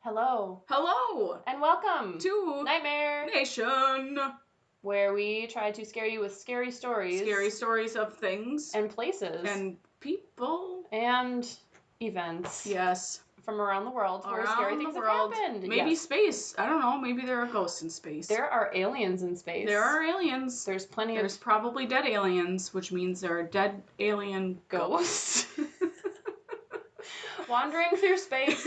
Hello, Hello and welcome to Nightmare Nation, where we try to scare you with scary stories of things and places and people and events Yes, from around the world where scary around things the have world. happened. Maybe Yes. space. I don't know. Maybe there are ghosts in space. There are aliens in space. There are aliens. There's plenty There's of probably dead aliens, which means there are dead alien ghosts wandering through space,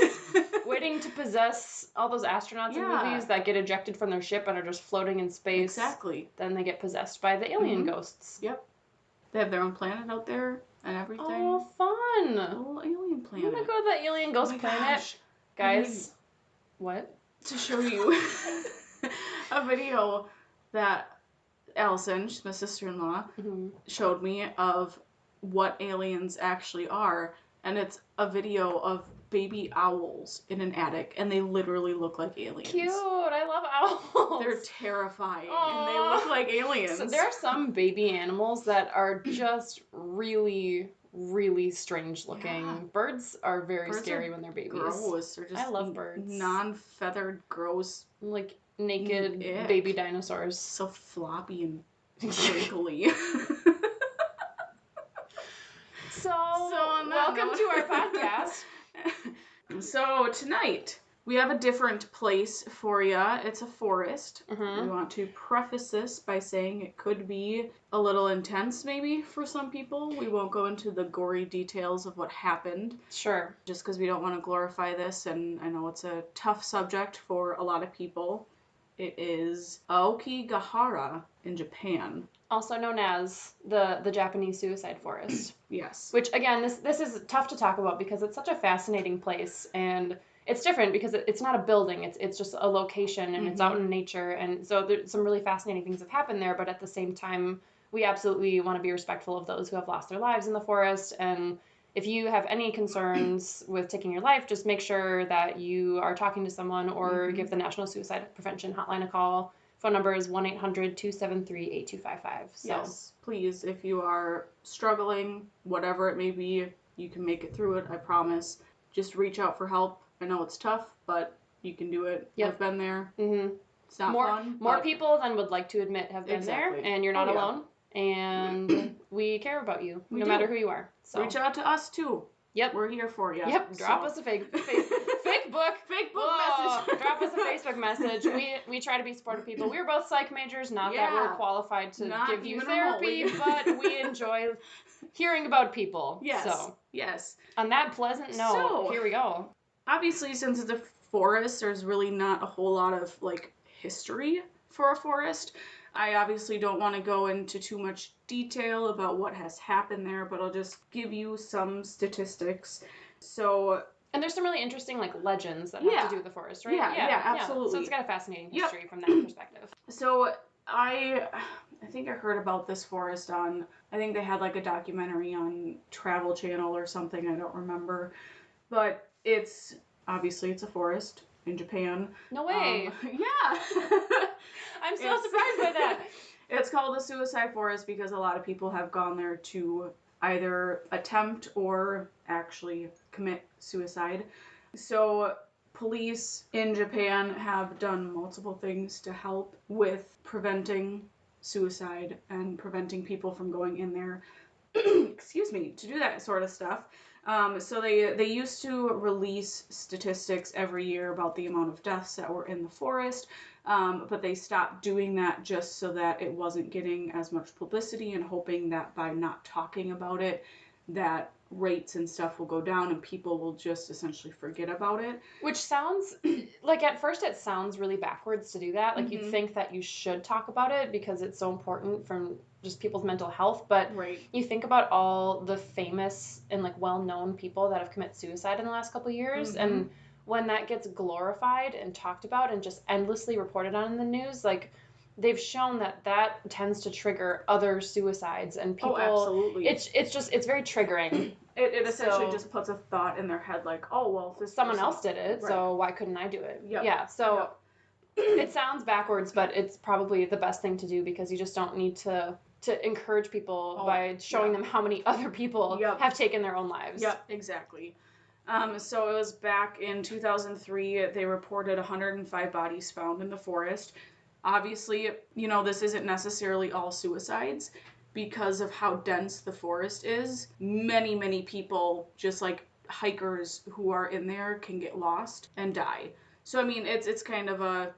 waiting to possess all those astronauts in movies that get ejected from their ship and are just floating in space. Exactly. Then they get possessed by the alien ghosts. Yep. They have their own planet out there and everything. Oh, fun! A little alien planet. I'm gonna go to that alien ghost planet. Gosh. Guys, what? To show you a video that Allison, she's my sister-in-law, showed me of what aliens actually are. And it's a video of baby owls in an attic, and they literally look like aliens. Cute! I love owls. They're terrifying, Aww. And they look like aliens. So there are some baby animals that are just really, really strange looking. Yeah. Birds are very scary when they're babies. Gross. They're just I love birds. Non-feathered, gross. Like naked baby dinosaurs. So floppy and wrinkly. So welcome to our podcast. So tonight we have a different place for you. It's a forest. Mm-hmm. We want to preface this by saying it could be a little intense maybe for some people. We won't go into the gory details of what happened. Sure. Just because we don't want to glorify this, and I know it's a tough subject for a lot of people. It is Aokigahara in Japan. Also known as the Japanese suicide forest. Yes. Which, again, this is tough to talk about because it's such a fascinating place, and it's different because it's not a building, it's just a location, and it's out in nature, and so there's some really fascinating things have happened there, but at the same time, we absolutely want to be respectful of those who have lost their lives in the forest, and if you have any concerns with taking your life, just make sure that you are talking to someone or give the National Suicide Prevention Hotline a call. Phone number is 1-800-273-8255. So. Yes, please, if you are struggling, whatever it may be, you can make it through it, I promise. Just reach out for help. I know it's tough, but you can do it. Yep. I've been there. Mm-hmm. It's not fun. More people than would like to admit have been there, and you're not alone. And we care about you, no matter who you are. So. Reach out to us, too. Yep. We're here for you. Yep. Drop us a fake book. Fake book message. Drop us a Facebook message. We try to be supportive people. We're both psych majors, not that we're qualified to give you therapy, but we enjoy hearing about people. Yes. So, yes. On that pleasant note, here we go. Obviously, since it's a forest, there's really not a whole lot of, history for a forest. I obviously don't want to go into too much detail about what has happened there, but I'll just give you some statistics. So... And there's some really interesting, legends that have to do with the forest, right? Yeah, absolutely. So it's got a fascinating history from that perspective. So I think I heard about this forest on... I think they had, a documentary on Travel Channel or something. I don't remember. But it's... Obviously, it's a forest in Japan. No way. Yeah. I'm so surprised by that. It's called the Suicide Forest because a lot of people have gone there to either attempt or actually commit suicide. So police in Japan have done multiple things to help with preventing suicide and preventing people from going in there, excuse me, to do that sort of stuff. So they used to release statistics every year about the amount of deaths that were in the forest, but they stopped doing that just so that it wasn't getting as much publicity and hoping that by not talking about it, that rates and stuff will go down and people will just essentially forget about it. Which sounds, at first it sounds really backwards to do that. You'd think that you should talk about it because it's so important from just people's mental health, but you think about all the famous and well-known people that have committed suicide in the last couple of years, and when that gets glorified and talked about and just endlessly reported on in the news, they've shown that tends to trigger other suicides, and people... Oh, absolutely. It's very triggering. It essentially just puts a thought in their head oh, well, if someone else did it, so why couldn't I do it? Yep. Yeah, so it sounds backwards, but it's probably the best thing to do because you just don't need to encourage people by showing them how many other people have taken their own lives. Yep, exactly. So it was back in 2003, they reported 105 bodies found in the forest. Obviously, this isn't necessarily all suicides because of how dense the forest is. Many, many people, just like hikers who are in there, can get lost and die. So, I mean, it's kind of a...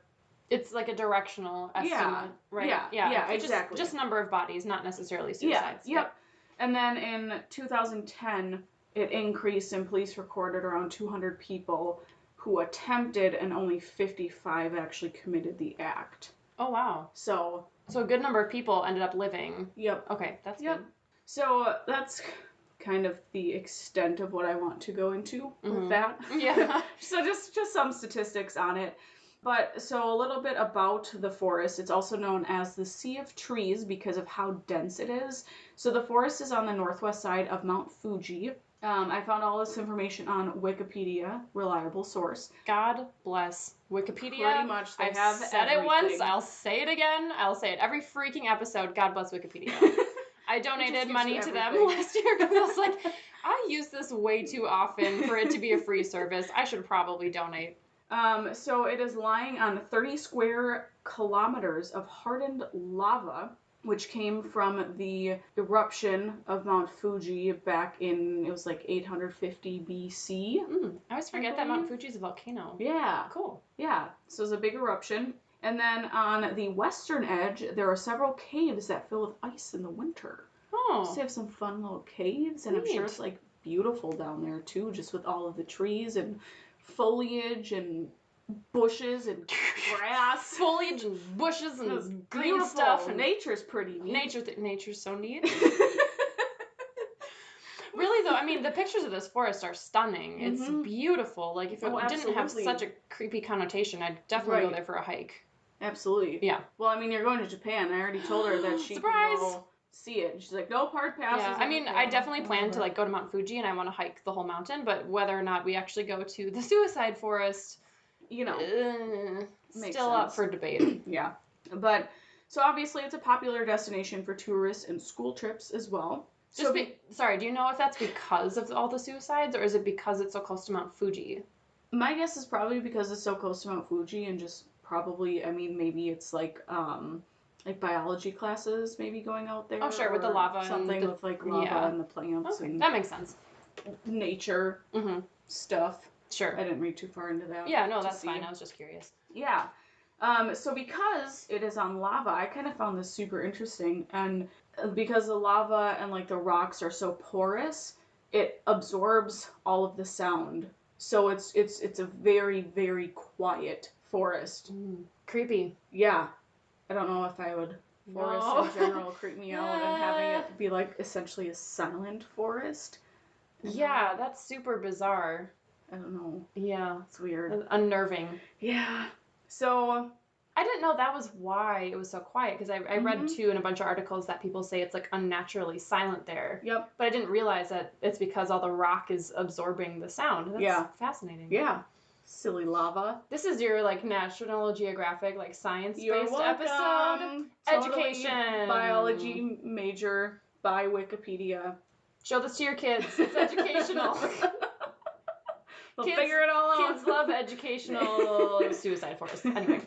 It's like a directional estimate, right? Yeah, exactly. Just number of bodies, not necessarily suicides. Yeah, yep. And then in 2010, it increased and police recorded around 200 people who attempted and only 55 actually committed the act. Oh, wow. So a good number of people ended up living. Yep. Okay, that's good. So that's kind of the extent of what I want to go into with that. Yeah. So just some statistics on it. But so a little bit about the forest. It's also known as the Sea of Trees because of how dense it is. So the forest is on the northwest side of Mount Fuji. I found all this information on Wikipedia, reliable source. God bless Wikipedia. Pretty much, they have said everything. It once, I'll say it again, I'll say it every freaking episode. God bless Wikipedia. I donated money to them last year because I was like, I use this way too often for it to be a free service. I should probably donate. So it is lying on 30 square kilometers of hardened lava, which came from the eruption of Mount Fuji back in, it was like 850 BC. I always forget that Mount Fuji is a volcano. Yeah. Cool. Yeah. So it's a big eruption. And then on the western edge, there are several caves that fill with ice in the winter. Oh. So they have some fun little caves, and I'm sure it's like beautiful down there too, just with all of the trees and foliage and bushes and grass. Foliage and bushes and green beautiful stuff. And nature's pretty neat. Nature's so neat. Really though, I mean, the pictures of this forest are stunning. It's beautiful. Like if it didn't have such a creepy connotation, I'd definitely go there for a hike. Absolutely. Yeah. Well, I mean, you're going to Japan. I already told her that she can go see it. And she's like, no hard passes. Yeah, I mean, I definitely plan to like go to Mount Fuji and I want to hike the whole mountain, but whether or not we actually go to the suicide forest, still up for debate. Yeah. But so obviously it's a popular destination for tourists and school trips as well. Sorry, do you know if that's because of all the suicides or is it because it's so close to Mount Fuji? My guess is probably because it's so close to Mount Fuji and just probably, I mean, maybe it's like biology classes maybe going out there. Oh, sure, with the lava. Something with like lava and the plants. Okay, and that makes sense. Nature stuff. Sure. I didn't read too far into that. Yeah, no, that's fine. I was just curious. Yeah. So because it is on lava, I kind of found this super interesting. And because the lava and like the rocks are so porous, it absorbs all of the sound. So it's a very, very quiet forest. Creepy. Yeah. I don't know if I would. Forest in general creep me out, and having it be like essentially a silent forest. Yeah, that's super bizarre. I don't know. Yeah. It's weird. Unnerving. Yeah. So I didn't know that was why it was so quiet, because I read too in a bunch of articles that people say it's like unnaturally silent there. Yep. But I didn't realize that it's because all the rock is absorbing the sound. That's fascinating. Yeah. Silly lava. This is your like National Geographic like science-based episode. Totally Education. Biology major by Wikipedia. Show this to your kids. It's educational. They'll figure it all out. Kids love educational suicide forests. Anyway.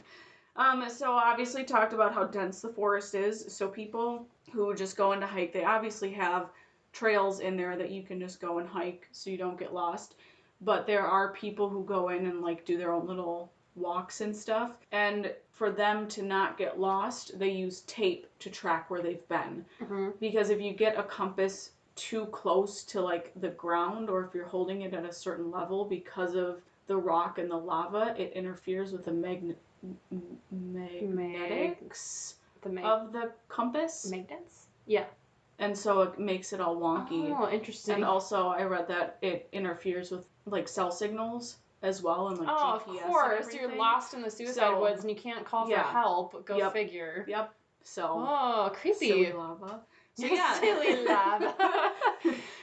So obviously talked about how dense the forest is. So people who just go in to hike, they obviously have trails in there that you can just go and hike so you don't get lost. But there are people who go in and like do their own little walks and stuff. And for them to not get lost, they use tape to track where they've been. Because if you get a compass too close to like the ground, or if you're holding it at a certain level because of the rock and the lava, it interferes with the magnetics of the compass. Magnets? Yeah. And so it makes it all wonky. Oh, interesting. And also I read that it interferes with like cell signals as well, and like GPS. Of course. You're lost in the suicide woods and you can't call for help. Go figure. Yep. So. Oh, creepy. Silly lava. So yeah. Silly lava.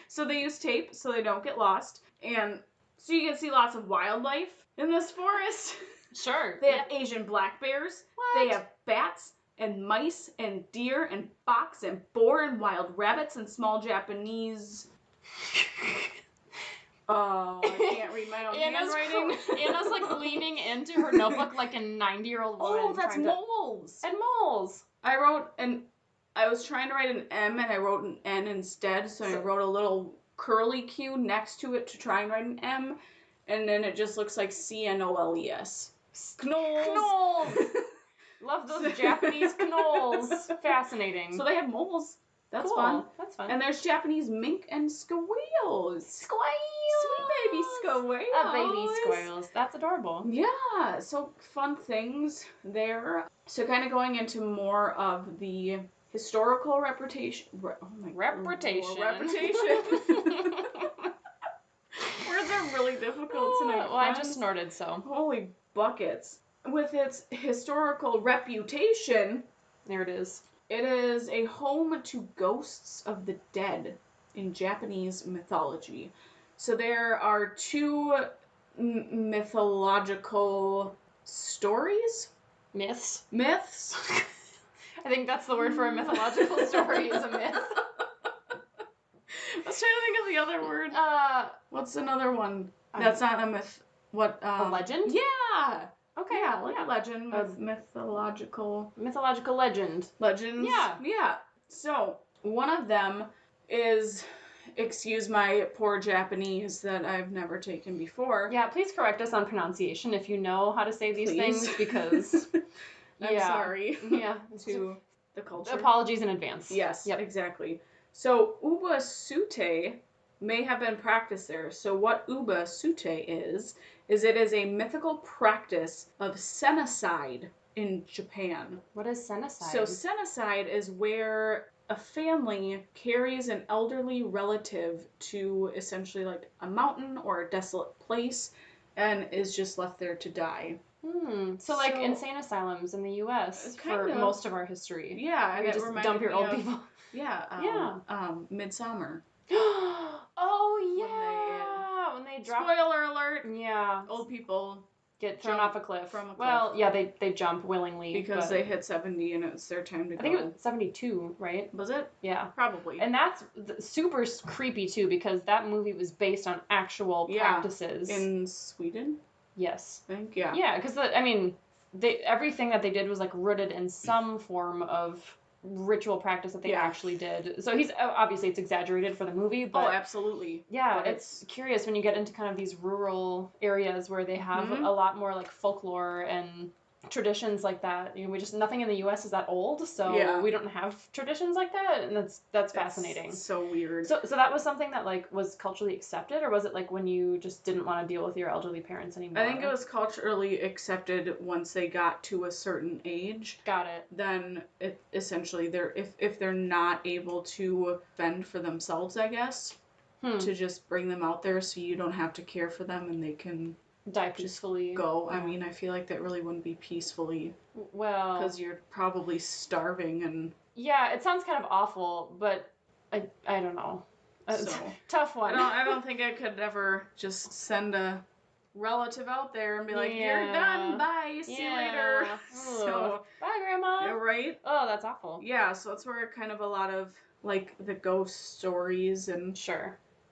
So they use tape so they don't get lost. And so you can see lots of wildlife in this forest. Sure. They have Asian black bears. What? They have bats and mice and deer and fox and boar and wild rabbits and small Japanese Oh, I can't read my own handwriting. Anna's like leaning into her notebook like a 90-year-old woman. Oh, that's moles. And moles. I was trying to write an M and I wrote an N instead, so I wrote a little curly Q next to it to try and write an M, and then it just looks like CNOLES. Knolls. Love those Japanese knolls. Fascinating. So they have moles. That's cool. fun. That's fun. And there's Japanese mink and squeals. Squirrels. Sweet baby squirrels. A baby squirrels. That's adorable. Yeah. So fun things there. So kind of going into more of the historical reputation. Reputation. Words are really difficult tonight. Well, I just snorted, so. Holy buckets. With its historical reputation, there it is. It is a home to ghosts of the dead in Japanese mythology. So there are two mythological stories? Myths. I think that's the word for a mythological story is a myth. I was trying to think of the other word. What's another one? That's not a myth. What? A legend? Yeah. Okay. Yeah, like a legend with mythological legend. Legends. Yeah. Yeah. So one of them is, excuse my poor Japanese that I've never taken before. Yeah, please correct us on pronunciation if you know how to say these things, because I'm sorry. Yeah. To the culture. Apologies in advance. Yes. Yep. Exactly. So uba sute may have been practiced there. So what uba sute is it is a mythical practice of senicide in Japan. What is senicide? So senicide is where a family carries an elderly relative to essentially like a mountain or a desolate place and is just left there to die. So like insane asylums in the U.S. for most of our history. Yeah, and you just dump your old people. Yeah. Midsummer. Oh yeah, when they drop. Spoiler alert. Yeah. Old people get thrown off a cliff. From a cliff. Well, yeah, they jump willingly because they hit 70 and it's their time to go. I think it was 72, right? Was it? Yeah, probably. And that's super creepy too, because that movie was based on actual practices in Sweden. Yes. I think yeah. Yeah, because everything that they did was like rooted in some form of ritual practice that they actually did. So he's obviously it's exaggerated for the movie, but absolutely. Yeah, it's curious when you get into kind of these rural areas where they have a lot more like folklore and traditions like that. You know, nothing in the U.S. is that old, so we don't have traditions like that, and that's fascinating. So weird. So that was something that like was culturally accepted, or was it like when you just didn't want to deal with your elderly parents anymore? I think it was culturally accepted once they got to a certain age. Got it. Then it essentially if they're not able to fend for themselves, I guess, to just bring them out there so you don't have to care for them and they can die peacefully. Go. I mean, I feel like that really wouldn't be peacefully. Well, because you're probably starving and. Yeah, it sounds kind of awful, but I don't know. So, tough one. I don't think I could ever just send a relative out there and be like, "You're done. Bye. See you later." So bye, Grandma. Yeah, right. Oh, that's awful. Yeah, so that's where kind of a lot of like the ghost stories and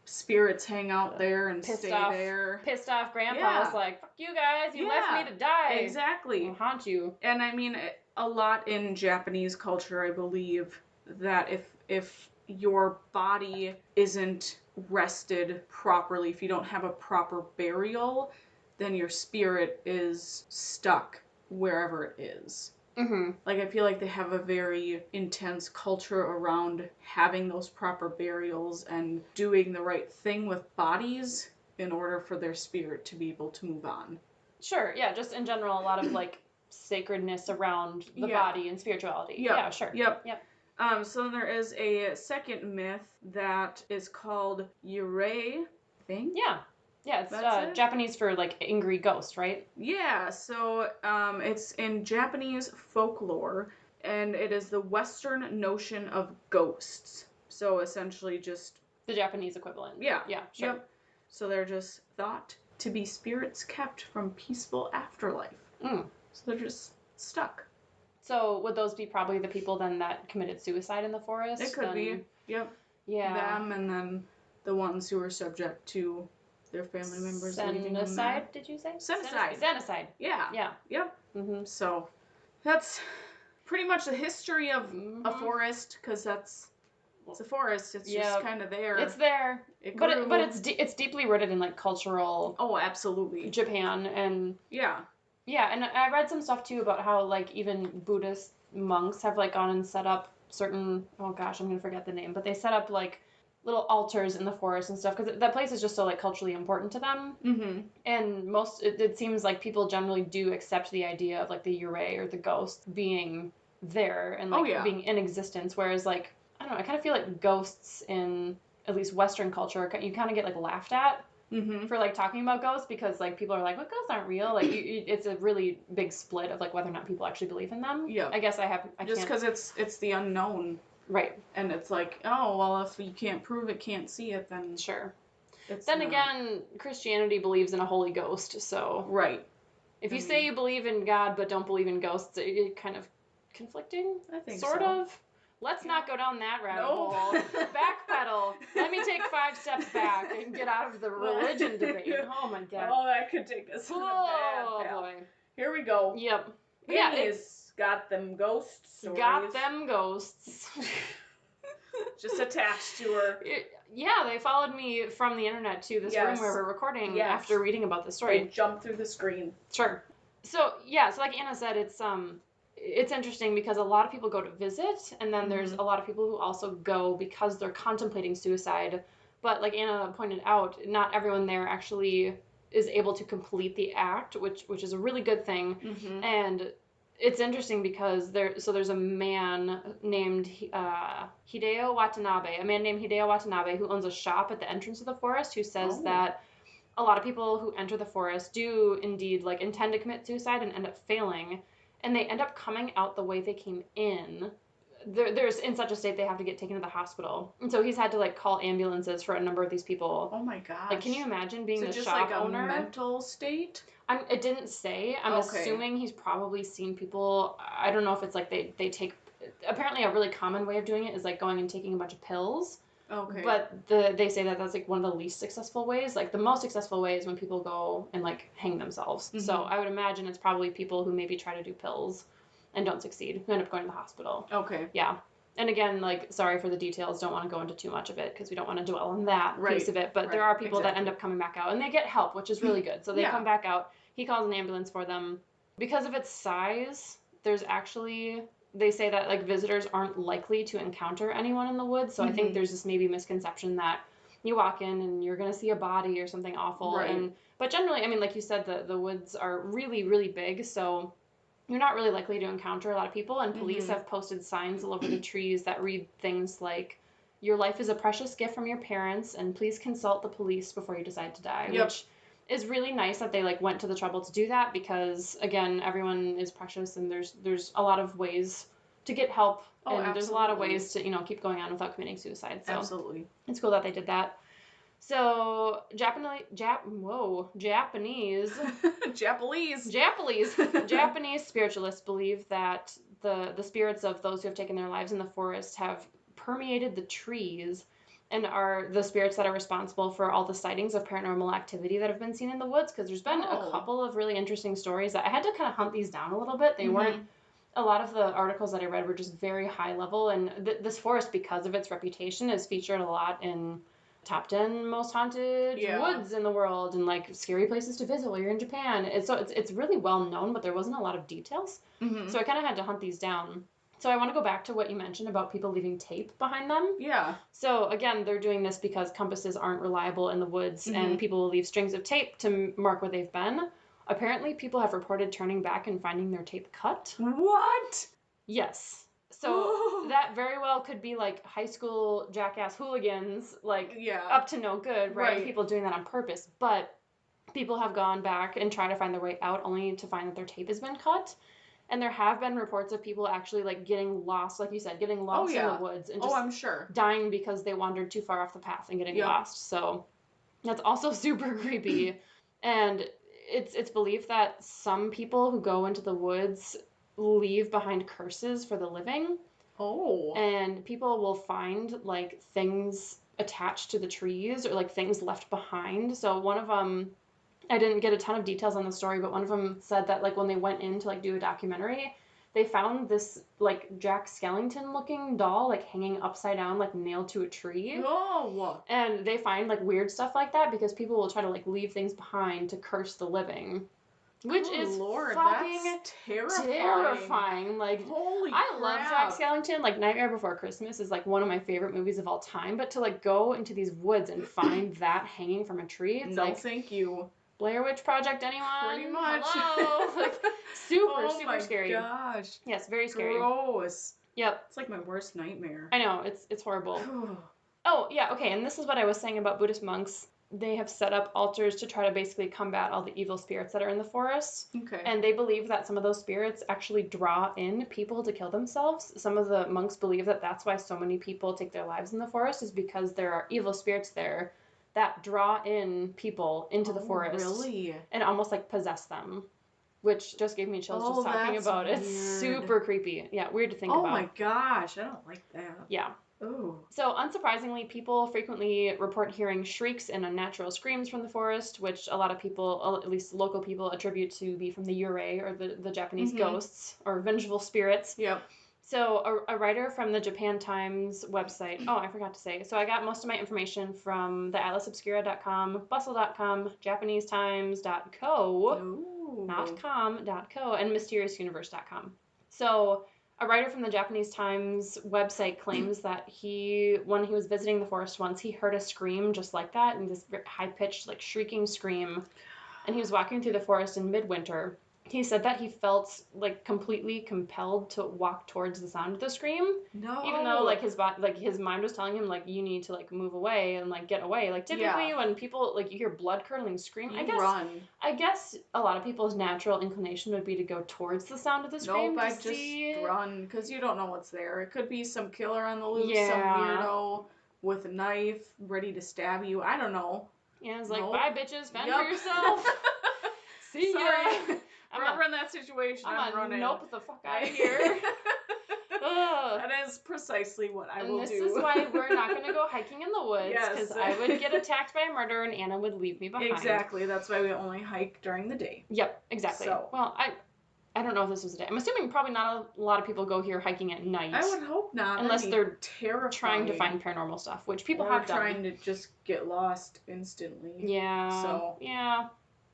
spirits hang out there and stay there. Pissed off grandpa's like, fuck you guys, you left me to die. Exactly. I'll haunt you. And I mean, a lot in Japanese culture, I believe, that if your body isn't rested properly, if you don't have a proper burial, then your spirit is stuck wherever it is. Mm-hmm. Like, I feel like they have a very intense culture around having those proper burials and doing the right thing with bodies in order for their spirit to be able to move on. Sure, yeah, just in general, a lot of, like, sacredness around the body and spirituality. Yep. Yeah, sure. Yep. So there is a second myth that is called Yurei, I think? Yeah. Yeah, it's Japanese for, like, angry ghost, right? Yeah, so it's in Japanese folklore, and it is the Western notion of ghosts. So essentially just... the Japanese equivalent. Yeah. Yeah, sure. Yep. So they're just thought to be spirits kept from peaceful afterlife. So they're just stuck. So would those be probably the people then that committed suicide in the forest? It could be. Yep. Yeah. Them and then the ones who are subject to their family members leaving them there. Senocide, did you say? Senocide. Senocide. Yeah. Yeah. Yep. Mm-hmm. So that's pretty much the history of a forest, because it's a forest. It's just kind of there. It's there. But it's deeply rooted in like cultural. Oh, absolutely. Japan and. Yeah. Yeah, and I read some stuff too about how like even Buddhist monks have like gone and set up certain. Oh gosh, I'm gonna forget the name, but they set up like little altars in the forest and stuff because that place is just so like culturally important to them. Mm-hmm. And it seems like people generally do accept the idea of like the yurei or the ghost being there and like being in existence, whereas like I don't know, I kind of feel like ghosts in at least Western culture, you kind of get like laughed at for like talking about ghosts because like people are like, well, ghosts aren't real. Like it's a really big split of like whether or not people actually believe in them. Yeah. I guess I just because it's the unknown. Right. And it's like, oh, well, if you can't prove it, can't see it, then... Sure. Then again, Christianity believes in a holy ghost, so... Right. If you say you believe in God but don't believe in ghosts, it's kind of conflicting? I think sort of. Let's not go down that rabbit hole. Backpedal. Let me take 5 steps back and get out of the religion debate. Oh, my God. Oh, that could take us on a bad path. Boy. Here we go. Yep. Annie's got them ghost stories. Got them ghosts. Just attached to her. Yeah, they followed me from the internet to this room where we're recording after reading about the story. They jumped through the screen. Sure. So like Anna said, it's interesting because a lot of people go to visit, and then there's a lot of people who also go because they're contemplating suicide. But like Anna pointed out, not everyone there actually is able to complete the act, which is a really good thing. Mm-hmm. And it's interesting because there's a man named Hideo Watanabe, who owns a shop at the entrance of the forest, who says that a lot of people who enter the forest do indeed like intend to commit suicide and end up failing, and they end up coming out the way they came in. There's in such a state they have to get taken to the hospital, and so he's had to like call ambulances for a number of these people. Oh my gosh! Like, can you imagine being the just shop like owner? A mental state? It didn't say. I'm assuming he's probably seen people. I don't know if it's like they take. Apparently, a really common way of doing it is like going and taking a bunch of pills. Okay. But they say that that's like one of the least successful ways. Like the most successful way is when people go and like hang themselves. Mm-hmm. So I would imagine it's probably people who maybe try to do pills and don't succeed, who end up going to the hospital. Okay. Yeah. And again, like, sorry for the details, don't want to go into too much of it because we don't want to dwell on that piece of it. But there are people that end up coming back out, and they get help, which is really good. So they come back out. He calls an ambulance for them. Because of its size, there's actually, they say that, like, visitors aren't likely to encounter anyone in the woods. So I think there's this maybe misconception that you walk in and you're going to see a body or something awful. Right. But generally, I mean, like you said, the woods are really, really big. So you're not really likely to encounter a lot of people, and police have posted signs all over the trees that read things like, your life is a precious gift from your parents, and please consult the police before you decide to die, which is really nice that they like went to the trouble to do that because, again, everyone is precious, and there's a lot of ways to get help, and there's a lot of ways to, keep going on without committing suicide. So absolutely. It's cool that they did that. So, Japanese spiritualists believe that the spirits of those who have taken their lives in the forest have permeated the trees and are the spirits that are responsible for all the sightings of paranormal activity that have been seen in the woods, because there's been a couple of really interesting stories that I had to kind of hunt these down a little bit. They weren't, a lot of the articles that I read were just very high level, and this forest, because of its reputation, is featured a lot in top 10 most haunted woods in the world and like scary places to visit while you're in Japan. It's really well known, but there wasn't a lot of details. So I kind of had to hunt these down. So I want to go back to what you mentioned about people leaving tape behind them. Yeah. So again, they're doing this because compasses aren't reliable in the woods, and people will leave strings of tape to mark where they've been. Apparently, people have reported turning back and finding their tape cut. What? Yes. So that very well could be like high school jackass hooligans, like up to no good, right? People doing that on purpose. But people have gone back and tried to find their way out only to find that their tape has been cut. And there have been reports of people actually like getting lost, like you said, getting lost in the woods and just I'm sure. dying because they wandered too far off the path and getting lost. So that's also super creepy. And it's believed that some people who go into the woods leave behind curses for the living. And people will find like things attached to the trees or like things left behind. So one of them, I didn't get a ton of details on the story, but one of them said that like when they went in to like do a documentary, they found this like Jack Skellington looking doll like hanging upside down, like nailed to a tree. Oh. And they find like weird stuff like that because people will try to like leave things behind to curse the living. Which is Lord, fucking that's terrifying. terrifying. Like, Holy I love Jack crap. Skellington. Like, Nightmare Before Christmas is like one of my favorite movies of all time. But to like go into these woods and find that hanging from a tree, it's No, like thank you. Blair Witch Project, anyone? Pretty much. Hello. Like, super, Oh my scary. gosh. Yes, very scary. Gross. Yep. It's like my worst nightmare. I know, it's horrible. Oh, yeah, okay, and this is what I was saying about Buddhist monks. They have set up altars to try to basically combat all the evil spirits that are in the forest. Okay. And they believe that some of those spirits actually draw in people to kill themselves. Some of the monks believe that that's why so many people take their lives in the forest, is because there are evil spirits there that draw in people into the forest. Really? And almost like possess them. Which just gave me chills just talking about it. It's super creepy. Yeah, weird to think about. Oh my gosh, I don't like that. Yeah. Ooh. So, unsurprisingly, people frequently report hearing shrieks and unnatural screams from the forest, which a lot of people, at least local people, attribute to be from the yurei, or the Japanese ghosts, or vengeful spirits. Yep. So, a writer from the Japan Times website, oh, I forgot to say, so I got most of my information from the atlasobscura.com, bustle.com, japanesetimes.co, not com.co, and mysteriousuniverse.com. So, a writer from the Japanese Times website claims that when he was visiting the forest once, he heard a scream just like that, and this high-pitched, like, shrieking scream, and he was walking through the forest in midwinter. He said that he felt, like, completely compelled to walk towards the sound of the scream. No. Even though, like, his mind was telling him, like, you need to, like, move away and, like, get away. Like, typically when people, like, you hear blood-curdling scream, run. I guess a lot of people's natural inclination would be to go towards the sound of the scream. Nope, I just run, because you don't know what's there. It could be some killer on the loose, some Yeah. weirdo with a knife ready to stab you. I don't know. Yeah, it's like, Nope. bye, bitches, fend for yourself. See ya. Sorry. Remember in that situation, I'm running. Nope, the fuck out of here. That is precisely what I will do. And this is why we're not going to go hiking in the woods, because Yes. I would get attacked by a murderer and Anna would leave me behind. Exactly. That's why we only hike during the day. Yep, exactly. So. Well, I don't know if this was a day. I'm assuming probably not a lot of people go here hiking at night. I would hope not. Unless they're terrifying. trying to find paranormal stuff, which people or have done. trying to just get lost instantly. Yeah. So. Yeah.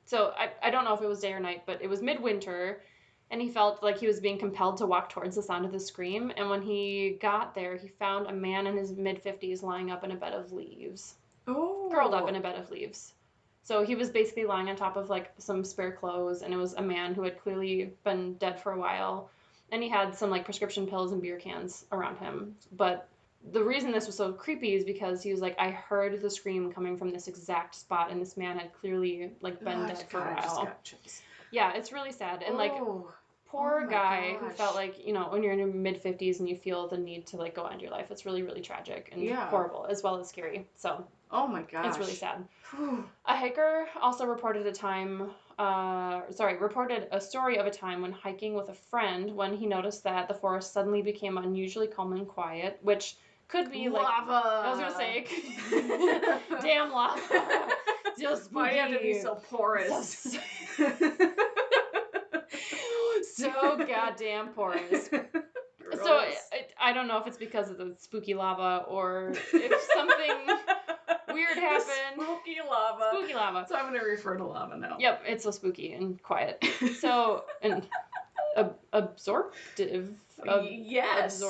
So I don't know if it was day or night, but it was midwinter, and he felt like he was being compelled to walk towards the sound of the scream. And when he got there, he found a man in his mid-50s lying up in a bed of leaves. Oh. Curled up in a bed of leaves. So he was basically lying on top of like some spare clothes, and it was a man who had clearly been dead for a while. And he had some like prescription pills and beer cans around him. But the reason this was so creepy is because he was like, I heard the scream coming from this exact spot, and this man had clearly like been dead for a while. I just got chills. Yeah, it's really sad. And like, poor guy who felt like, you know, when you're in your mid-50s and you feel the need to like go end your life, it's really, really tragic and horrible as well as scary. So, oh my gosh, it's really sad. A hiker also reported reported a story of a time when hiking with a friend when he noticed that the forest suddenly became unusually calm and quiet, which could be lava. Like I was gonna say, damn lava. Just why do you have to be so porous? So goddamn porous. Gross. So I don't know if it's because of the spooky lava or if something weird happened. Spooky lava. Spooky lava. So I'm going to refer to lava now. Yep, it's so spooky and quiet. So, and absorptive. Yes.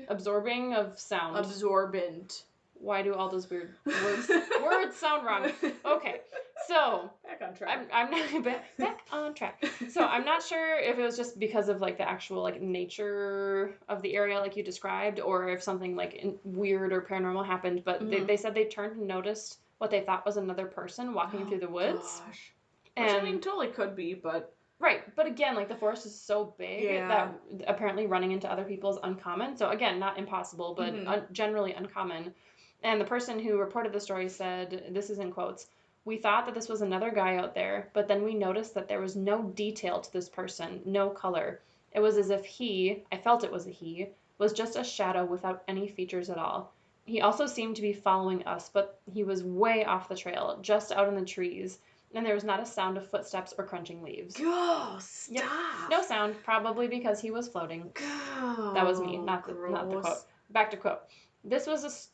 Absorbing of sound. Absorbent. Why do all those weird words sound wrong? Okay, so back on track. I'm not back on track. So I'm not sure if it was just because of like the actual like nature of the area like you described, or if something like weird or paranormal happened. But they said they turned and noticed what they thought was another person walking through the woods. Gosh. And which, I mean, totally could be, but. Right, but again, like the forest is so big that apparently running into other people is uncommon. So again, not impossible, but generally uncommon. And the person who reported the story said, this is in quotes, "We thought that this was another guy out there, but then we noticed that there was no detail to this person, no color. It was as if I felt it was a he, was just a shadow without any features at all. He also seemed to be following us, but he was way off the trail, just out in the trees, and there was not a sound of footsteps or crunching leaves. Go, stop. Yep. No sound, probably because he was floating. Go. That was me, not the quote. Back to quote. This was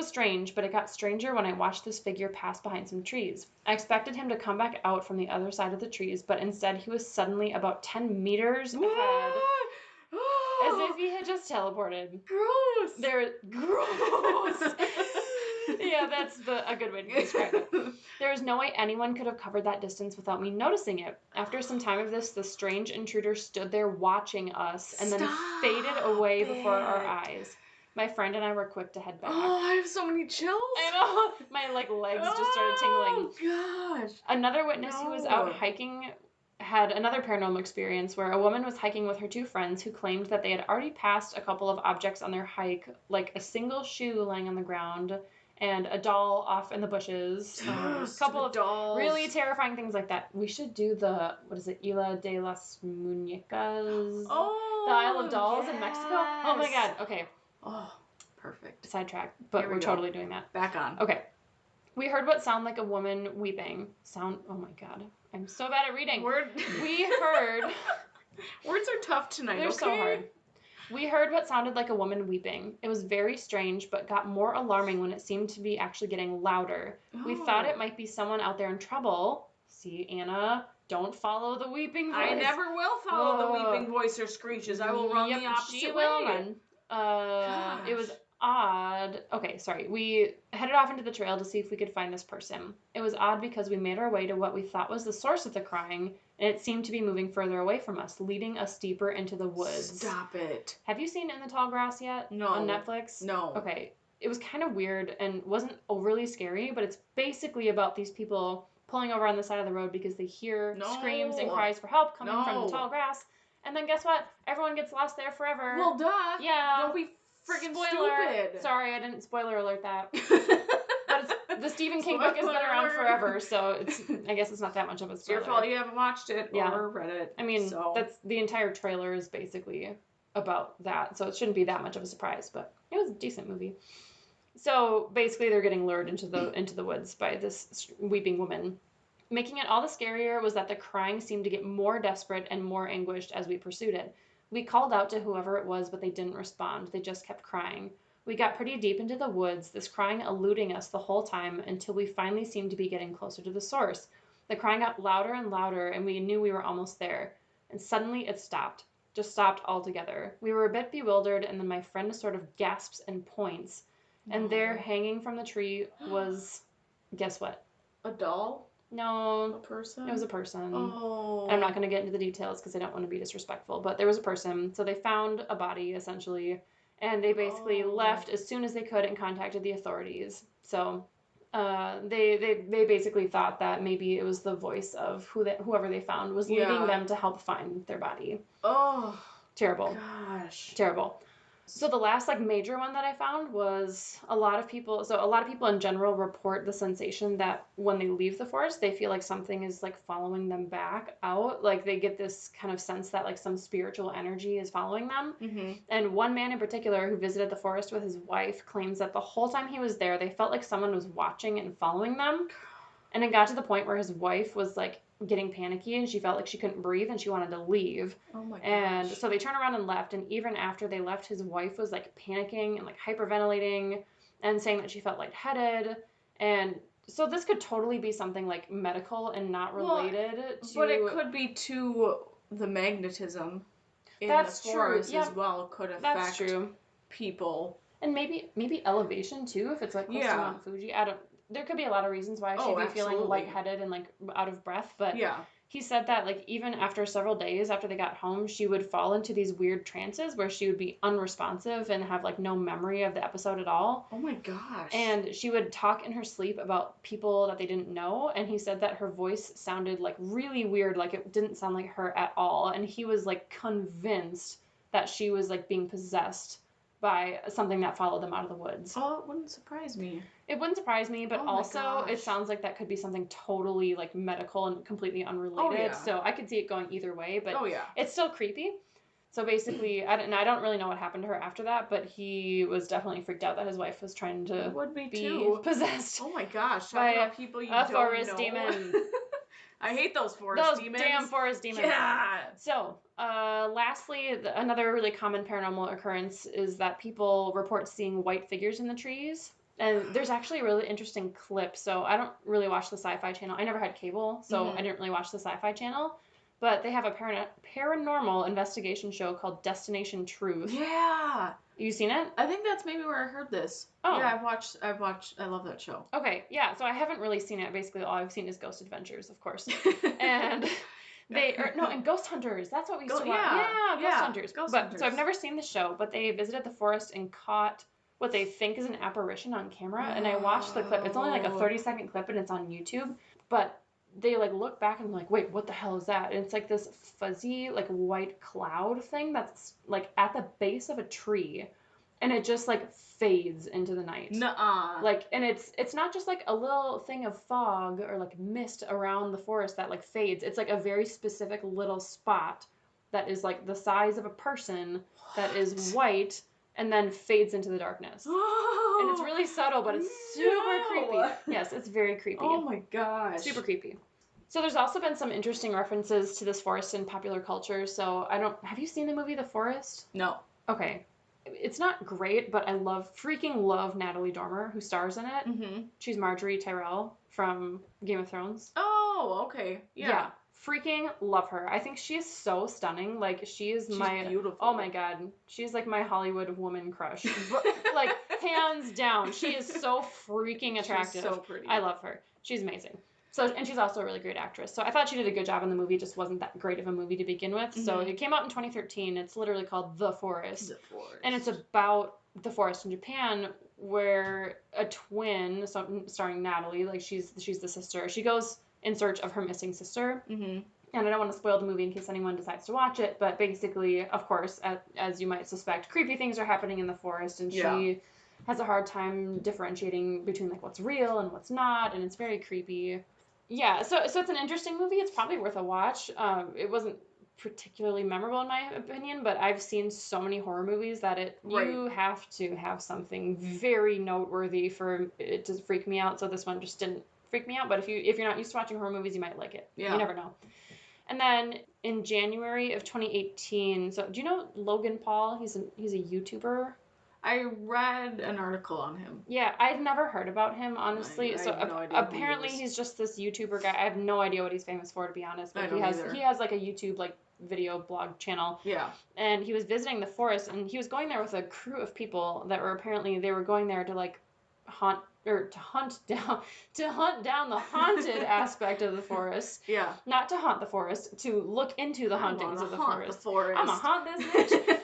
strange, but it got stranger when I watched this figure pass behind some trees. I expected him to come back out from the other side of the trees, but instead he was suddenly about 10 meters ahead, as if he had just teleported. Gross. Gross. Yeah, that's a good way to describe it. There was no way anyone could have covered that distance without me noticing it. After some time of this, the strange intruder stood there watching us and then faded away before our eyes. My friend and I were quick to head back. Oh, I have so many chills. I know. My legs just started tingling. Oh, gosh. Another witness who was out hiking had another paranormal experience where a woman was hiking with her two friends who claimed that they had already passed a couple of objects on their hike, like a single shoe lying on the ground and a doll off in the bushes. A couple of dolls. Really terrifying things like that. We should do the, Isla de las Muñecas? Oh, the Isle of Dolls in Mexico? Oh my god, okay. Oh, perfect. Sidetrack, but we're totally doing that. Back on. Okay. We heard what sounded like a woman weeping. Oh my god. I'm so bad at reading. We heard... Words are tough tonight, They're so hard. We heard what sounded like a woman weeping. It was very strange, but got more alarming when it seemed to be actually getting louder. Oh. We thought it might be someone out there in trouble. See, Anna, don't follow the weeping voice. I never will follow the weeping voice or screeches. I will run the opposite way. Will run. It was odd. Okay, sorry. We headed off into the trail to see if we could find this person. It was odd because we made our way to what we thought was the source of the crying, and it seemed to be moving further away from us, leading us deeper into the woods. Stop it. Have you seen In the Tall Grass yet? No. On Netflix? No. Okay. It was kind of weird and wasn't overly scary, but it's basically about these people pulling over on the side of the road because they hear screams and cries for help coming from the tall grass. And then guess what? Everyone gets lost there forever. Well, duh. Yeah. Don't be freaking stupid. Sorry, I didn't spoiler alert that. But the Stephen King book has been around forever, so I guess it's not that much of a spoiler. It's your fault you haven't watched it or read it. I mean, that's the entire trailer is basically about that, so it shouldn't be that much of a surprise, but it was a decent movie. So basically they're getting lured into the woods by this weeping woman. Making it all the scarier was that the crying seemed to get more desperate and more anguished as we pursued it. We called out to whoever it was, but they didn't respond. They just kept crying. We got pretty deep into the woods, this crying eluding us the whole time until we finally seemed to be getting closer to the source. The crying got louder and louder, and we knew we were almost there. And suddenly it stopped. Just stopped altogether. We were a bit bewildered, and then my friend sort of gasps and points. And there, hanging from the tree, was... Guess what? A doll? No. A person? It was a person. Oh. I'm not going to get into the details because I don't want to be disrespectful, but there was a person. So they found a body, essentially, and they basically left as soon as they could and contacted the authorities. So they basically thought that maybe it was the voice of whoever they found was leading them to help find their body. Oh. Terrible. Gosh. Terrible. So the last major one that I found was a lot of people in general report the sensation that when they leave the forest, they feel like something is following them back out. Like they get this kind of sense that some spiritual energy is following them. Mm-hmm. And one man in particular who visited the forest with his wife claims that the whole time he was there, they felt like someone was watching and following them. And it got to the point where his wife was getting panicky and she felt like she couldn't breathe and she wanted to leave. Oh my gosh. And so they turned around and left, and even after they left, his wife was panicking and hyperventilating and saying that she felt lightheaded. And so this could totally be something medical and not related to... But it could be to the magnetism in the forest as well could affect people. And maybe elevation too, if it's close to Mount Fuji. There could be a lot of reasons why she'd be feeling lightheaded and out of breath, but he said that even after several days after they got home, she would fall into these weird trances where she would be unresponsive and have no memory of the episode at all. Oh my gosh. And she would talk in her sleep about people that they didn't know, and he said that her voice sounded really weird, it didn't sound like her at all, and he was convinced that she was being possessed by something that followed them out of the woods. Oh, it wouldn't surprise me. It wouldn't surprise me, but also it sounds like that could be something totally medical and completely unrelated. So I could see it going either way, but it's still creepy. So basically, I don't really know what happened to her after that, but he was definitely freaked out that his wife was trying to be possessed. Oh my gosh, by talking about people you a don't forest know. demon. I hate those forest demons. Those damn forest demons. Yeah. So, lastly, another really common paranormal occurrence is that people report seeing white figures in the trees. And there's actually a really interesting clip. So I don't really watch the Sci-Fi Channel. I never had cable, so I didn't really watch the Sci-Fi Channel. But they have a paranormal investigation show called Destination Truth. Yeah. You seen it? I think that's maybe where I heard this. Oh. Yeah, I've watched. I love that show. Okay, yeah. So I haven't really seen it. Basically, all I've seen is Ghost Adventures, of course. And and Ghost Hunters. That's what we used to watch. Yeah, Ghost Hunters. Hunters. So I've never seen the show, but they visited the forest and caught what they think is an apparition on camera. And I watched the clip. It's only like a 30-second clip, and it's on YouTube. But they like look back and like, wait, what the hell is that? And it's like this fuzzy like white cloud thing that's like at the base of a tree, and it just like fades into the night. Nuh-uh. Like, and it's not just like a little thing of fog or like mist around the forest that like fades. It's like a very specific little spot that is like the size of a person that is white and then fades into the darkness. And it's really subtle, but it's super creepy. Yes, it's very creepy. Oh my gosh. Super creepy. So there's also been some interesting references to this forest in popular culture. So have you seen the movie The Forest? No. Okay. It's not great, but I freaking love Natalie Dormer, who stars in it. Mm-hmm. She's Marjorie Tyrell from Game of Thrones. Oh, okay. Yeah. Freaking love her. I think she is so stunning. Like, she's beautiful. Oh my god. She's like my Hollywood woman crush. Like, hands down. She is so freaking attractive. She's so pretty. I love her. She's amazing. So, and she's also a really great actress. So I thought she did a good job in the movie. It just wasn't that great of a movie to begin with. Mm-hmm. So it came out in 2013. It's literally called The Forest. The Forest. And it's about the forest in Japan, where a twin, starring Natalie, like she's the sister. She goes in search of her missing sister. Mm-hmm. And I don't want to spoil the movie in case anyone decides to watch it. But basically, of course, as you might suspect, creepy things are happening in the forest, and she has a hard time differentiating between like what's real and what's not, and it's very creepy. Yeah, so it's an interesting movie. It's probably worth a watch. It wasn't particularly memorable in my opinion, but I've seen so many horror movies that you have to have something very noteworthy for it to freak me out. So this one just didn't freak me out. But if you're not used to watching horror movies, you might like it. Yeah. You never know. And then in January of 2018, so do you know Logan Paul? He's a YouTuber. I read an article on him. Yeah, I'd never heard about him, honestly. I have no idea apparently he's just this YouTuber guy. I have no idea what he's famous for, to be honest. But he has like a YouTube like video blog channel. Yeah. And he was visiting the forest, and he was going there with a crew of people that were apparently they were going there to like hunt down the haunted aspect of the forest. Yeah. Not to haunt the forest, to look into the hauntings of the forest. I'm gonna haunt this bitch.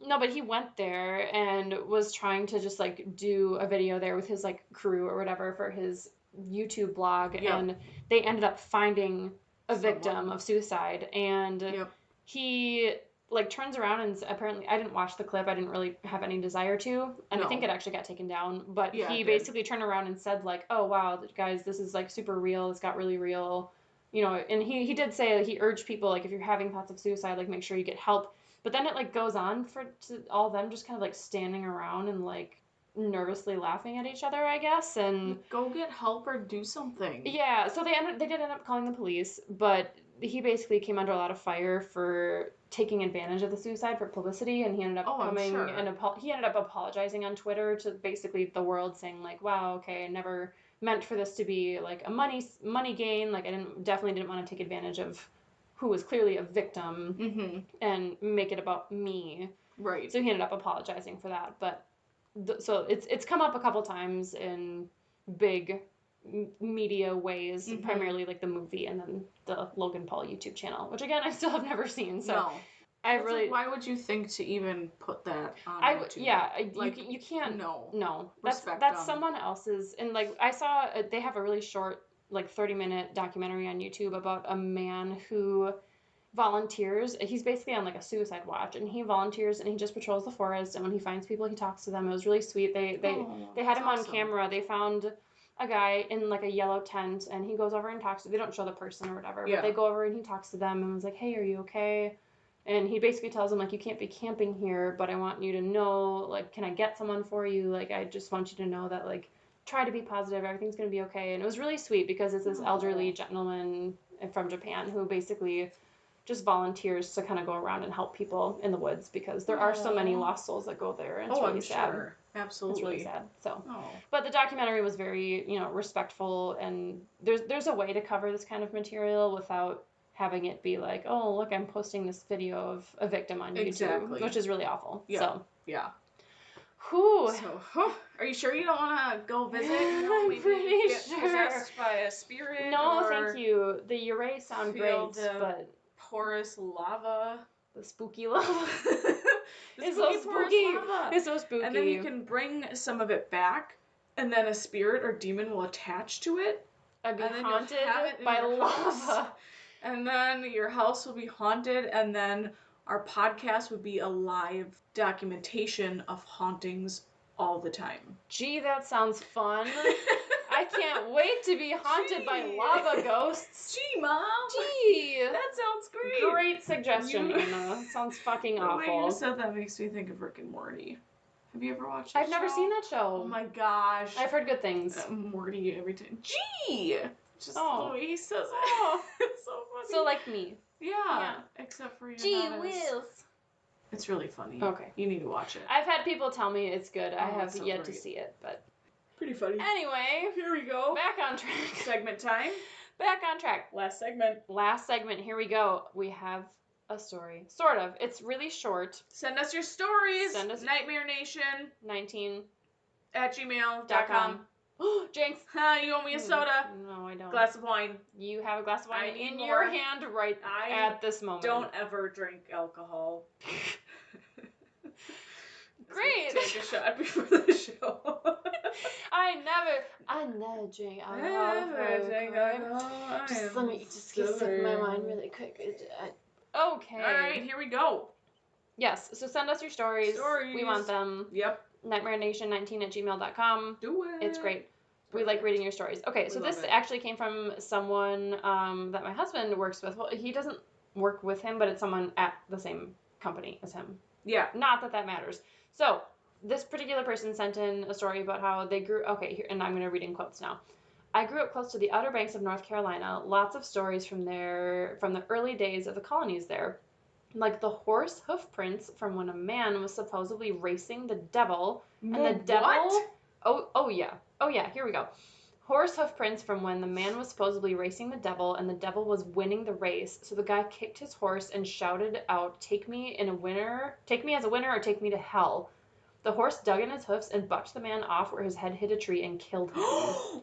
No, but he went there and was trying to just like do a video there with his like crew or whatever for his YouTube blog, and they ended up finding a victim of suicide, and he like turns around and apparently I didn't watch the clip. I didn't really have any desire to, and I think it actually got taken down. But he basically turned around and said like, "Oh wow, guys, this is like super real. This got really real." You know, and he did say he urged people like if you're having thoughts of suicide, like make sure you get help. But then it like goes on to all of them just kind of like standing around and like nervously laughing at each other, I guess, and go get help or do something. Yeah, so they did end up calling the police, but he basically came under a lot of fire for taking advantage of the suicide for publicity, and he ended up he ended up apologizing on Twitter to basically the world, saying like, "Wow, okay, I never meant for this to be like a money gain. Like I definitely didn't want to take advantage of who was clearly a victim and make it about me." Right. So he ended up apologizing for that. But so it's come up a couple times in big media ways, primarily like the movie and then the Logan Paul YouTube channel, which again I still have never seen. So no. Why would you think to even put that on YouTube? Yeah, like, you can't. No. That's someone else's. And like I saw, they have a really short, like 30-minute documentary on YouTube about a man who volunteers. He's basically on like a suicide watch, and he volunteers and he just patrols the forest. And when he finds people, he talks to them. It was really sweet. They had him on camera. They found a guy in like a yellow tent, and he goes over and talks to. They don't show the person or whatever, but they go over and he talks to them and was like, "Hey, are you okay? And he basically tells him, like, you can't be camping here, but I want you to know, like, can I get someone for you? Like, I just want you to know that, like, try to be positive. Everything's going to be okay. And it was really sweet because it's this elderly gentleman from Japan who basically just volunteers to kind of go around and help people in the woods because there are so many lost souls that go there. And it's really sad. Sure. Absolutely. It's really sad. So, but the documentary was very, respectful, and there's a way to cover this kind of material without having it be like, oh, look, I'm posting this video of a victim on YouTube, which is really awful. Yeah. So. Yeah. Whew. So, are you sure you don't want to go visit? Maybe pretty get possessed by a spirit? No, thank you. The Uray sound great, but porous lava. The spooky lava. It's so spooky. It's so spooky. And then you can bring some of it back, and then a spirit or demon will attach to it. And be haunted by lava. And then your house will be haunted, and then our podcast would be a live documentation of hauntings all the time. Gee, that sounds fun. I can't wait to be haunted by lava ghosts. Gee, Mom. Gee. That sounds great. Great suggestion, Anna. Sounds fucking awful. The way you said that makes me think of Rick and Morty. Have you ever watched that I've never seen that show. Oh my gosh. I've heard good things. Morty every time. Gee! Just the way he says it. Oh. It's so funny. So like me. Yeah. Except for you. Gee whiz. It's really funny. Okay. You need to watch it. I've had people tell me it's good. I have yet to great. see it, but... Pretty funny. Anyway. Here we go. Back on track. Segment time. Back on track. Last segment. Here we go. We have a story. Sort of. It's really short. Send us your stories. Send us Nightmare Nation 19 @gmail.com. Jinx. You owe me a soda. No, I don't. Glass of wine. You have a glass of wine in more. your hand at this moment. Don't ever drink alcohol. Great. Take a shot before the show. I never drink alcohol. Just let me get sick my mind really quick. Okay. All right, here we go. Yes, so send us your stories. We want them. Yep. nightmarenation19 @gmail.com. Do it. It's great. We like reading your stories. Okay, so this actually came from someone that my husband works with. Well, he doesn't work with him, but it's someone at the same company as him. Yeah. Not that matters. So this particular person sent in a story about how they grew... Okay, here, and I'm going to read in quotes now. I grew up close to the Outer Banks of North Carolina. Lots of stories from the early days of the colonies there. Like the horse hoof prints from when a man was supposedly racing the devil. And the devil... What? Oh yeah, here we go. Horse hoof prints from when the man was supposedly racing the devil and the devil was winning the race. So the guy kicked his horse and shouted out, take me as a winner or take me to hell. The horse dug in his hoofs and bucked the man off where his head hit a tree and killed him.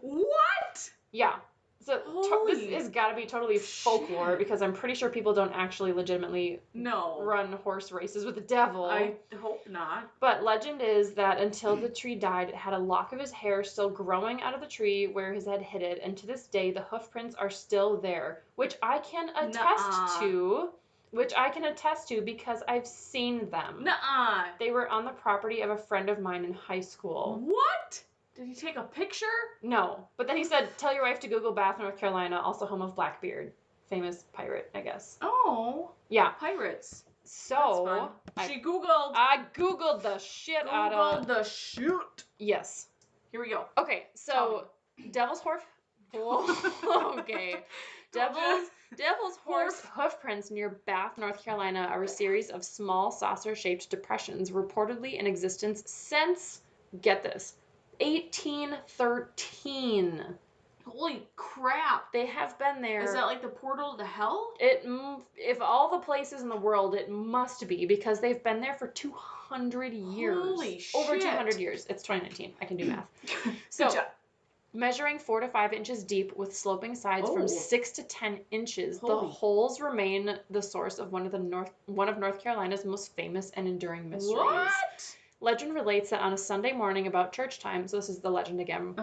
What? Yeah. So this has got to be totally folklore because I'm pretty sure people don't actually legitimately run horse races with the devil. I hope not. But legend is that until the tree died, it had a lock of his hair still growing out of the tree where his head hit it. And to this day, the hoof prints are still there, which I can attest to. Which I can attest to because I've seen them. Nuh-uh. They were on the property of a friend of mine in high school. What? Did he take a picture? No. But then he said, tell your wife to Google Bath, North Carolina, also home of Blackbeard. Famous pirate, I guess. Oh. Yeah. Pirates. So. She Googled. I Googled the shit out of. Googled the shoot. Yes. Here we go. Okay, so Devil's Horse. Okay. Devil's Horse hoof prints near Bath, North Carolina are a series of small saucer-shaped depressions reportedly in existence since, get this, 1813. Holy crap. They have been there. Is that like the portal to hell? If all the places in the world, it must be because they've been there for 200 years. Holy shit. Over 200 years. It's 2019. I can do math. So, Good job. Measuring 4 to 5 inches deep with sloping sides from 6 to 10 inches, the holes remain the source of one of North Carolina's most famous and enduring mysteries. What? Legend relates that on a Sunday morning about church time, so this is the legend again,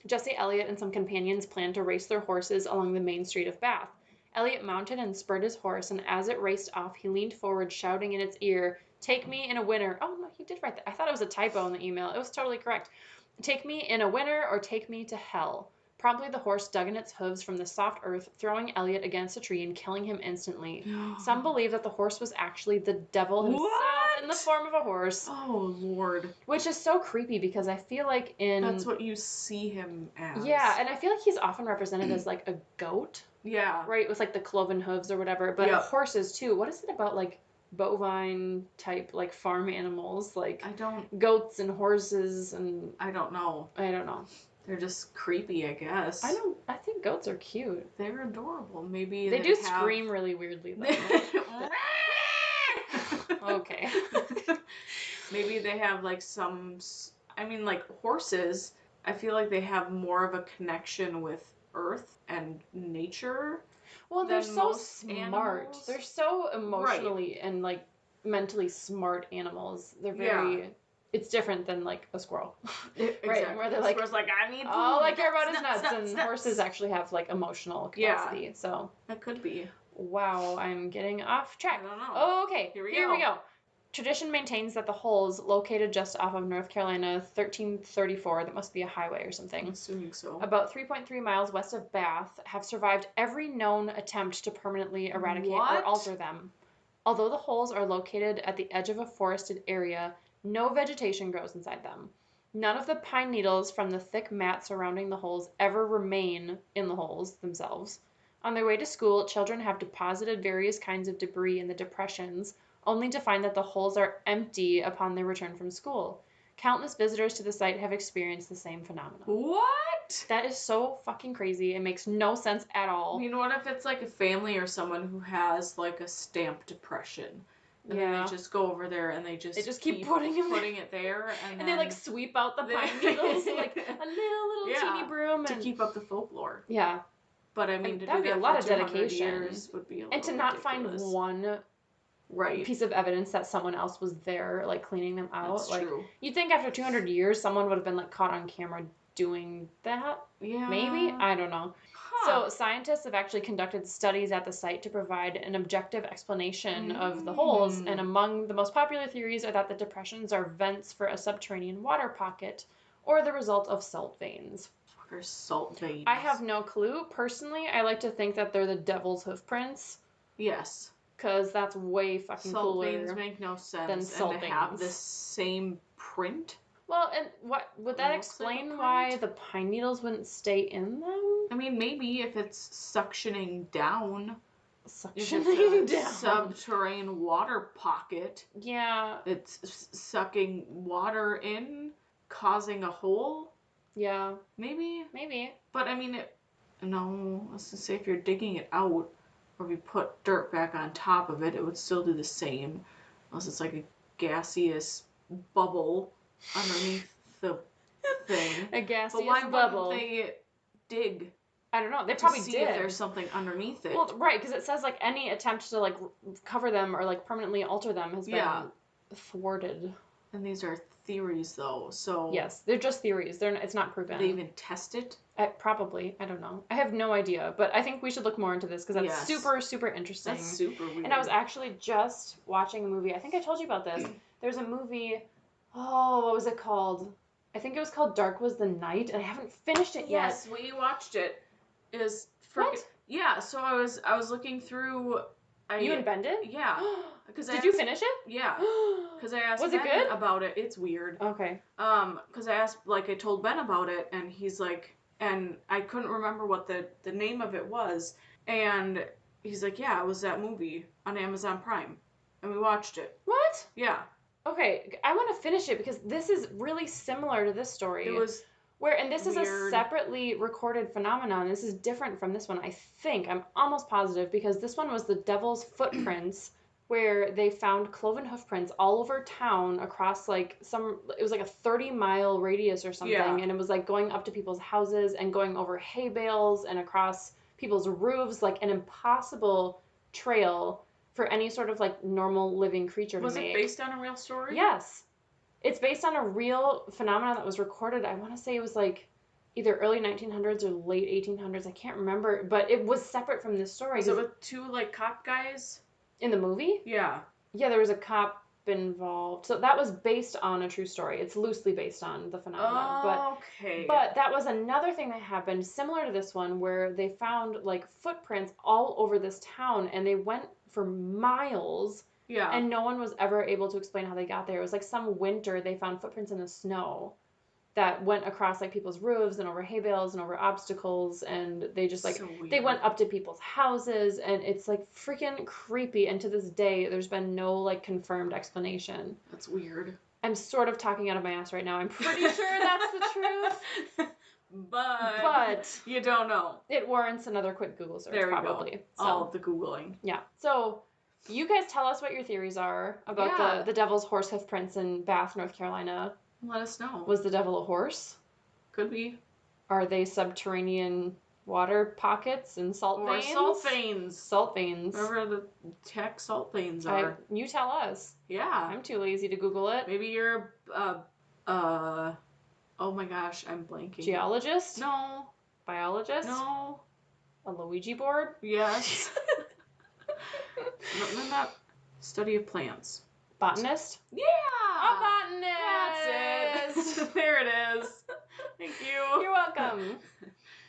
Jesse Elliott and some companions planned to race their horses along the main street of Bath. Elliott mounted and spurred his horse, and as it raced off, he leaned forward, shouting in its ear, "Take me in a winner." Oh, no, he did write that. I thought it was a typo in the email. It was totally correct. "Take me in a winner or take me to hell." Promptly, the horse dug in its hooves from the soft earth, throwing Elliot against a tree and killing him instantly. Some believe that the horse was actually the devil himself in the form of a horse. Oh, Lord. Which is so creepy because I feel like That's what you see him as. Yeah, and I feel like he's often represented as, like, a goat. Yeah. Right? With, like, the cloven hooves or whatever. But horses, too. What is it about, like, bovine type, like, farm animals? Like, goats and horses and... I don't know. They're just creepy, I guess. I think goats are cute. They're adorable. Maybe they do scream really weirdly, though. Okay. Maybe they have, like, some... I mean, like, horses, I feel like they have more of a connection with earth and nature. Well, they're so smart. Animals. They're so emotionally and, like, mentally smart animals. They're very... Yeah. It's different than, like, a squirrel. Exactly. Right? Where they're like, I need food. All I care about is nuts. And horses actually have, like, emotional capacity. Yeah. So. That could be. Wow, I'm getting off track. I don't know. Oh, okay. Here we go. Tradition maintains that the holes, located just off of North Carolina 1334, that must be a highway or something. I'm assuming so. About 3.3 miles west of Bath, have survived every known attempt to permanently eradicate or alter them. Although the holes are located at the edge of a forested area, no vegetation grows inside them. None of the pine needles from the thick mat surrounding the holes ever remain in the holes themselves. On their way to school, children have deposited various kinds of debris in the depressions, only to find that the holes are empty upon their return from school. Countless visitors to the site have experienced the same phenomenon. What? That is so fucking crazy. It makes no sense at all. You know, what if it's like a family or someone who has like a stamp depression? And then they just go over there and they just keep putting it there. And they like sweep out the pine needles like a little teeny broom. To keep up the folklore. Yeah. But I mean, to that would do be that a lot for of 200 dedication. Years would be a and to not ridiculous. Find one piece of evidence that someone else was there, like cleaning them out. That's like, true. You'd think after 200 years, someone would have been like caught on camera doing that. Yeah. Maybe? I don't know. So scientists have actually conducted studies at the site to provide an objective explanation of the holes, and among the most popular theories are that the depressions are vents for a subterranean water pocket or the result of salt veins. What are salt veins? I have no clue. Personally, I like to think that they're the devil's hoof prints. Yes. Because that's way fucking cooler. Salt veins make no sense. Than salt veins. Have the same print. Well, and what would that explain why the pine needles wouldn't stay in them? I mean, maybe if it's suctioning down. Suctioning down. Subterranean water pocket. Yeah. It's sucking water in, causing a hole. Yeah. Maybe. But I mean, let's just say if you're digging it out, or if you put dirt back on top of it, it would still do the same. Unless it's like a gaseous bubble underneath the thing. A gaseous but why bubble. Wouldn't they dig? I don't know. They probably see did. If there's something underneath it. Well, right, because it says like any attempt to like cover them or like permanently alter them has been thwarted. And these are theories, though. So yes, they're just theories. It's not proven. Did they even test it? Probably. I don't know. I have no idea. But I think we should look more into this because that's super, super interesting. That's super weird. And I was actually just watching a movie. I think I told you about this. There's a movie. Oh, what was it called? I think it was called Dark Was the Night, and I haven't finished it yet. Yes, we watched it. What? Yeah, so I was looking through. You and Ben did? Yeah. Did you finish it? Yeah. Because I asked Ben good? About it. It's weird. Okay. Because I told Ben about it, and he's like, and I couldn't remember what the name of it was, and he's like, yeah, it was that movie on Amazon Prime, and we watched it. What? Yeah. Okay, I want to finish it because this is really similar to this story. It was and this is a separately recorded phenomenon. This is different from this one, I think. I'm almost positive because this one was the devil's footprints where they found cloven hoof prints all over town across it was like a 30-mile radius or something. Yeah. And it was like going up to people's houses and going over hay bales and across people's roofs, like an impossible trail for any sort of like normal living creature to make. Was it based on a real story? Yes. It's based on a real phenomenon that was recorded. I want to say it was like either early 1900s or late 1800s. I can't remember, but it was separate from this story. Was it with two like cop guys? In the movie? Yeah. Yeah, there was a cop been involved. So that was based on a true story. It's loosely based on the phenomenon. Okay. But that was another thing that happened similar to this one where they found like footprints all over this town and they went for miles yeah. and no one was ever able to explain how they got there. It was like some winter they found footprints in the snow that went across like people's roofs and over hay bales and over obstacles and they just like So weird. they went up to people's houses and it's like freaking creepy and to this day there's been no like confirmed explanation. That's weird. I'm sort of talking out of my ass right now. I'm pretty sure that's the truth. But you don't know. It warrants another quick Google search there we probably. Go. So, all of the Googling. Yeah. So you guys tell us what your theories are about the devil's horse hoof prints in Bath, North Carolina. Let us know. Was the devil a horse? Could be. Are they subterranean water pockets and salt veins? Or salt veins. Salt veins. Whatever the heck salt veins are. You tell us. Yeah. I'm too lazy to Google it. Maybe you're oh my gosh, I'm blanking. Geologist? No. Biologist? No. A Luigi board? Yes. No, not study of plants. Botanist? Yeah! A botanist! That's it. There it is. Thank you. You're welcome.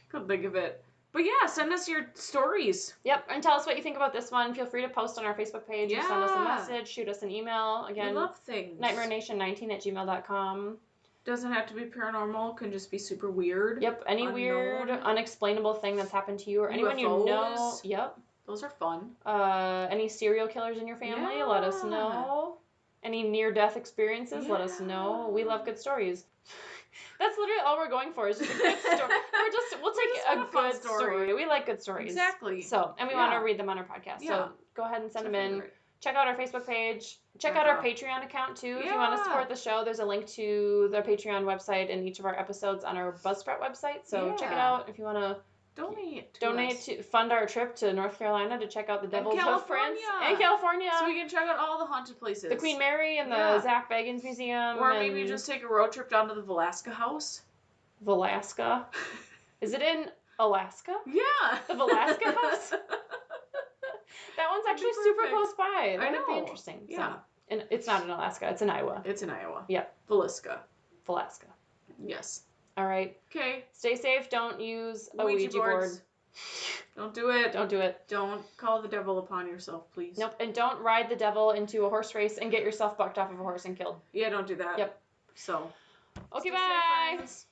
Couldn't think of it. But yeah, send us your stories. Yep, and tell us what you think about this one. Feel free to post on our Facebook page or send us a message, shoot us an email. Again, we love things. nightmarenation19@gmail.com. Doesn't have to be paranormal, can just be super weird. Yep, any weird, unexplainable thing that's happened to you or anyone you know. Yep. Those are fun. Any serial killers in your family, let us know. Any near-death experiences, let us know. We love good stories. That's literally all we're going for is just a good story. We'll take a good story. We like good stories. Exactly. So, and we want to read them on our podcast. Yeah. So go ahead and send them in. Check out our Facebook page. Check out our Patreon account too. If you want to support the show, there's a link to the Patreon website and each of our episodes on our Buzzsprout website. So check it out if you want to donate to fund our trip to North Carolina to check out the Devil's Hoof Prints in California. So we can check out all the haunted places. The Queen Mary and the Zach Bagans Museum. Or maybe just take a road trip down to the Velasca house. Velasca? Is it in Alaska? Yeah. The Velasca house? That one's actually super close by. That would be interesting. Yeah. So, and it's not in Alaska. It's in Iowa. It's in Iowa. Yep. Velasca. Yes. All right. Okay. Stay safe. Don't use a Ouija board. Don't do it. Don't do it. Don't call the devil upon yourself, please. Nope. And don't ride the devil into a horse race and get yourself bucked off of a horse and killed. Yeah, don't do that. Yep. So. Okay, bye. Safe, friends.